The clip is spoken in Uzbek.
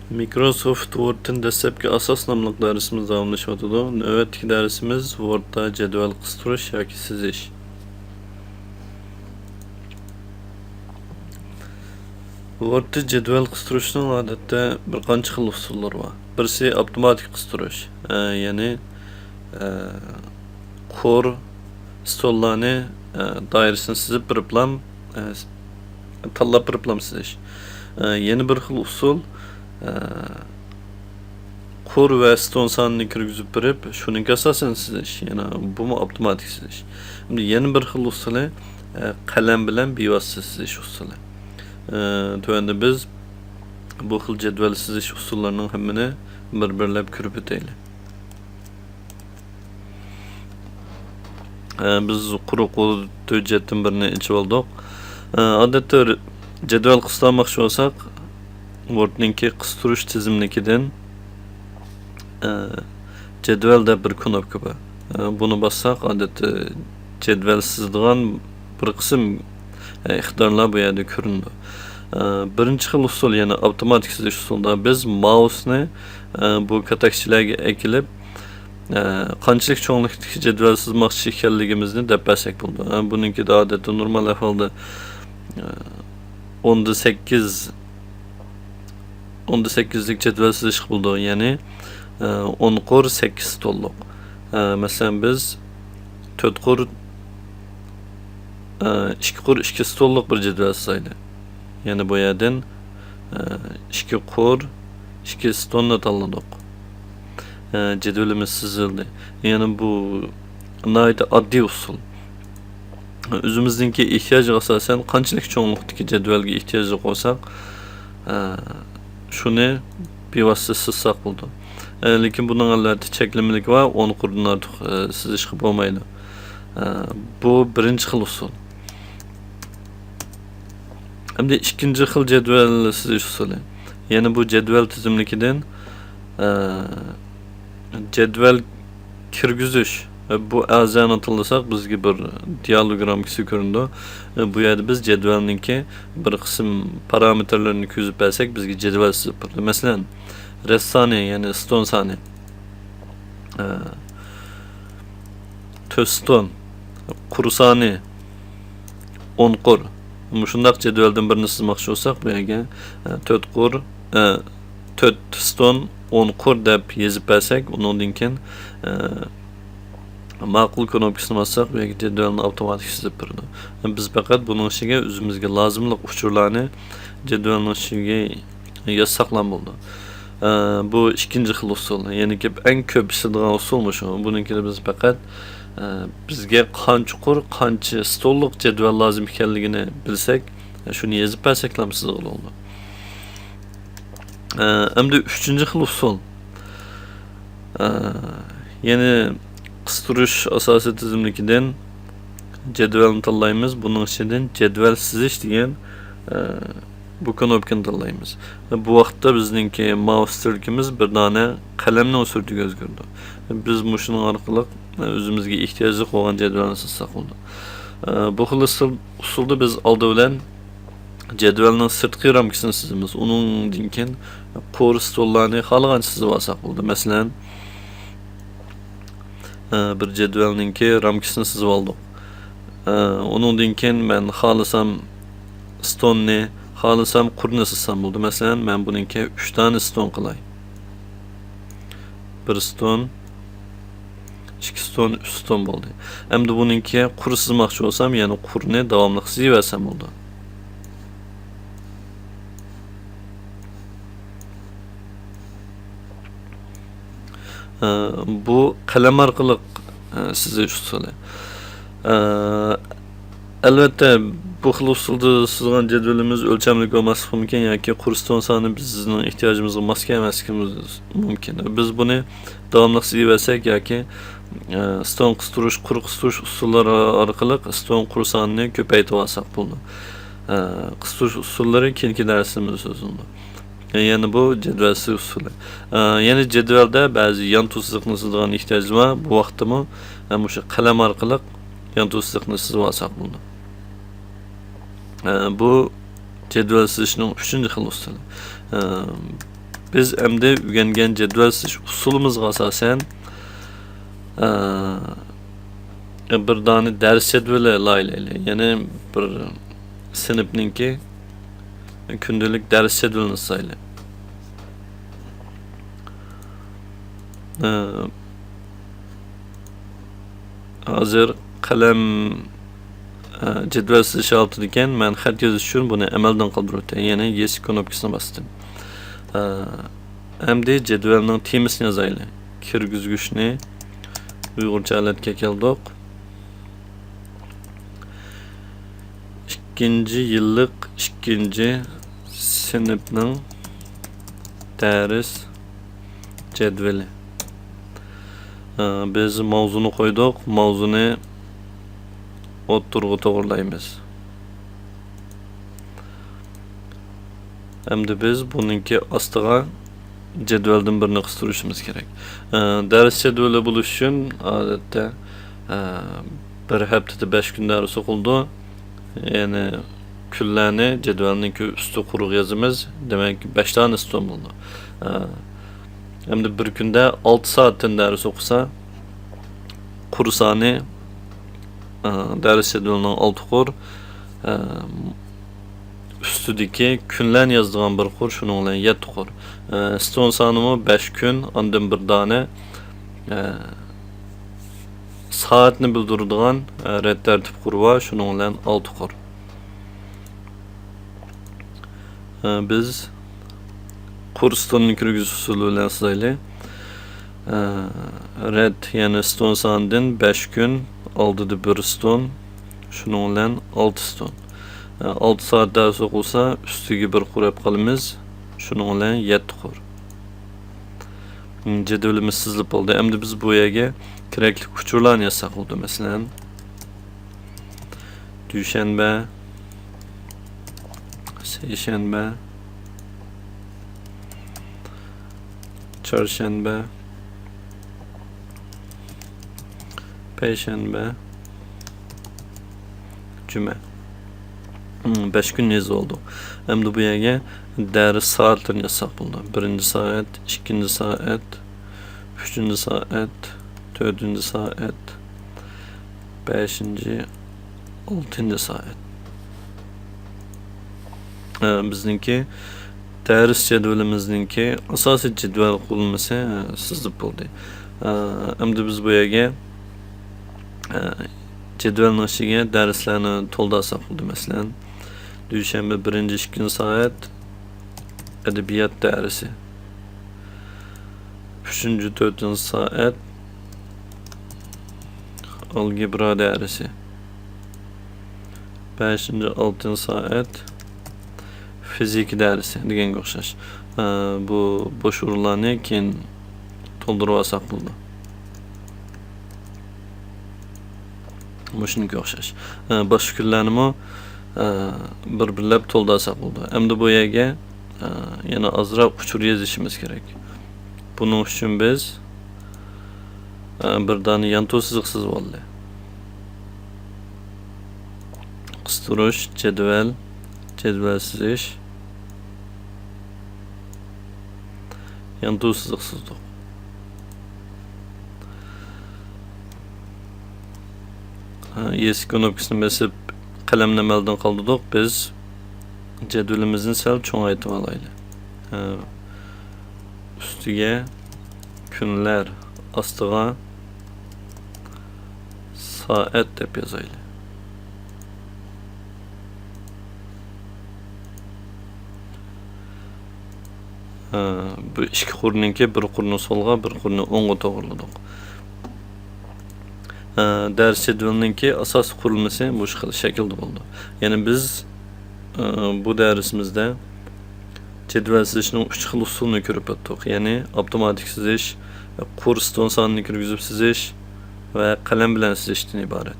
Microsoft Word'ın dastlabki asos nomli darsimiz davomlashyotidi. Navbatdagi darsimiz Word'da jadval qistirish yoki sizish. Word'da jadval qistirishning odatda bir qancha xil usullari bor. Birisi avtomatik qistirish, ya'ni kor stollarni doirasini sizib biriplam tanlab biriplam sizish. Yeni bir xil usul kur ve stone sanını kirgizib birib, shuning asosan sizish, yana bu avtomatik sizish. Şimdi yeni bir xil usuli qalam bilan bevosita sizish usuli. Tövende biz bu xil jadval sizish usullarining hammani bir-birlab ko'rib o'taylik. Biz quruq hujjatdan birini ichib oldik. Odatda jadval qistirmoqchi bo'lsak, Word'ninki qistirish tizimligidan jadvalda bir knopka bor. Bunu bassak odatda jadval sizdigan bir qism iqtidorlar bu yerda ko'rinadi. Birinchi xil usul, ya'ni avtomatik sizish usulida biz mouse'ni bu katakchilarga ekilib qanchalik cho'nglikdagi jadval sizmoqchi ekanligimizni deb bersak bo'ldi. Buningki odatda normal ahvolda 10'da 8'lik jadval sizish bo'ldi, ya'ni 10 qor 8 stolliq. Masalan biz 4 qor 2 qor 2 stolliq bir jadval sizaydi. Yani bu yerden 2 qor 2 stolni tanladik. Jadvalimiz sizildi. Yani bu nayda addi usul. Özümüzdeki ihtiyaca asasen qanchalik cho'nglikdagi jadvalga ehtiyoj qo'ysak, shuni bevosita sizsak bo'ldi. Lekin bunun albatta cheklimlik va 10 qurdan ortiq sizishga bo'lmaydi. Bu birinchi xil usul. Hamda ikkinchi xil jadval sizish usuli. Yani bu jadval tizimligidan jadval kirgizish, bu a'zoni tanlasak bizga bir dialogram ko'rindi. Bu yerda biz jadvalninki bir qism parametrlarini ko'zib bersak bizga jadval sizib berdi. Masalan, rest sani, yani stone sani, 4 stone, qur sani 10 qur. Shundaq jadvaldan birini sizmoqchi bo'lsak, bu yerga 4 qur 4 stone 10 qur deb yozib bersak, undan keyin ma'qul knopkasini bassak, bu yerga jadvalni avtomatik sizib beradi. Biz faqat buning ichiga o'zimizga lozimli uchurlarni jadvalning ichiga yozsaqlam bo'ldi. Bu ikinci xil usul. Yani ki en ko'p ishlanadigan usulmi shu. Buninki biz faqat bizga qancha qur, qancha stolliq jadval lozim ekanligini bilsak, shuni yozib bersak ham sizga bo'ldi. Endi uchinchi xil usul. Yani qistirish asosiy tizimligidan jadvalni tanlaymiz. Buning ichidan jadval sizish degan bu knopkani tanlaymiz. Bu vaqtda bizningki mouse tilkimiz bir dona qalamni o'sirdiga o'zgardi. Biz shuning orqali o'zimizga ehtiyojli bo'lgan jadvalni sizsak bo'ldi. Bu xil usulda biz oldi bilan jadvalning sirtqi ramkasini sizimiz. Uningdan keyin qor stollarni xohlagancha sizib olsak bo'ldi. Masalan, bir jadvalninki ramkasini sizib oldik. Uningdan keyin men xohlasam stonni, xohlasam qurni sizsam bo'ldi. Masalan, men buningki 3 tane stone qilay. 1 stone, 2 stone, 3 stone bo'ldi. Endi buningki qur sizmoqchi bo'lsam, ya'ni qurni davomli sizaversam bo'ldi. Bu qalam orqali sizish usuli. Albatta bu xil usulda sizgan jadvalimiz o'lchamli bo'lmasligi mumkin yoki qurston soni bizning ehtiyojimizga mos kelmasligi mumkin. Biz buni davomli sizaversak yoki stone qistirish, quruq qistirish usullari orqali stone qur sonini ko'paytirib olsak bo'ldi. Qistirish usullari keyingi darsimizda so'zildi. Yani bu jadval sizish usuli. Yani jadvalda ba'zi yan to'siqni sizadigan ehtiyoj bor. Bu vaqtda shu qalam orqali yan to'siqni sizib olsak bo'ldi. Bu jadval sizishning 3-xil usuli. Biz endi o'rgangan jadval sizish usulimizga asosan bir dani ders jadvali laylayli. Ya'ni bir sinfninki kundalik ders jadvalini sayli. Hozir qalam jadval sizish oltida ekan, men xat yozish uchun buni amaldan qoldirib o'tay. Ya'ni yes knopkasini bosdim. Endi jadvalning temasini yozaylik. Kirgizgichni Uyg'urcha alatga keldik. 2 yillik 2 sinfning dars jadvali. Biz mavzuni qo'ydik. Mavzuni o'ttirg'i to'g'rilaymiz. Endi biz buningki ostiga jadvaldan birini qistirishimiz kerak. Dars jadvali bo'lish uchun odatda bir haftada 5 kun dars o'qildi. Ya'ni kunlarni jadvalning usti quruq yozamiz. Demak 5 tane ustun bo'ldi. Endi bir kunda 6 soatdan dars o'qisa, kursani ders jadvalining 6 qur, ustidagi kunlarni yozadigan bir qur, shuning bilan 7 qur. Stun sonimi 5 kun, ondan bir dona soatni bildiradigan red tartib quri va shuning bilan 6 qur. Biz kursdan kirgizish usuli bilan sizayli. Red ya'ni stun sondan 5 kun, oldida 1 stun, shuning bilan 6 stun. 6 soat ders o'qilsa, ustiga 1 qur olib qolamiz. Shuning bilan 7 qur. Jadvalimiz sizilib bo'ldi. Endi biz bu yerga kerakli uchurlarni yozsak bo'ldi. Masalan, dushanba, seshanba, chorshanba, payshanba, juma. 5 kun yozildi. Endi bu yerga ders soatlarini yozsak bo'ldi. 1-soat, 2-soat, 3-soat, 4-soat, 5-ci, 6-soat. Bizningki ders jadvalimizningki asosiy jadval qurilmasi sizib bo'ldi. Endi biz bu yerga jadvalning ichiga darslarni to'ldirsak bo'ldi. Masalan, dushanba 1-2-soat adabiyot darsi. 3-4-soat algebra darsi. 5-6-soat fizik darsi deganga o'xshash. Bu bo'sh o'rinlarni keyin to'ldirib olsak bo'ldi. Shunga o'xshash. Boshqa kunlarni bir-birlab to'ldirsak bo'ldi. Endi bu yerga yana ozroq uchur yozishimiz kerak. Buning uchun biz bir dona yantoq chiziq chizib oldik. Qistirish, jadval, jadval chizish, yantoq chiziq chizdik. Yes knopkasini bosib qalamni amaldan qoldirdik. Biz jadvalimizni sal cho'ngaytirib olaylik. Ustiga kunlar, ostiga soat deb yozaylik. Bu ikki qurninki bir qurni so'lga, bir qurni o'ngga to'g'riladik. Ders jadvalininki asosiy qurilmasi bu shaklda bo'ldi. Ya'ni biz bu darsimizda jadval sizishning 3 xil usulini ko'rib o'tdik. Ya'ni avtomatik sizish, kurs sonini kirgizib sizish va qalam bilan sizishdan iborat.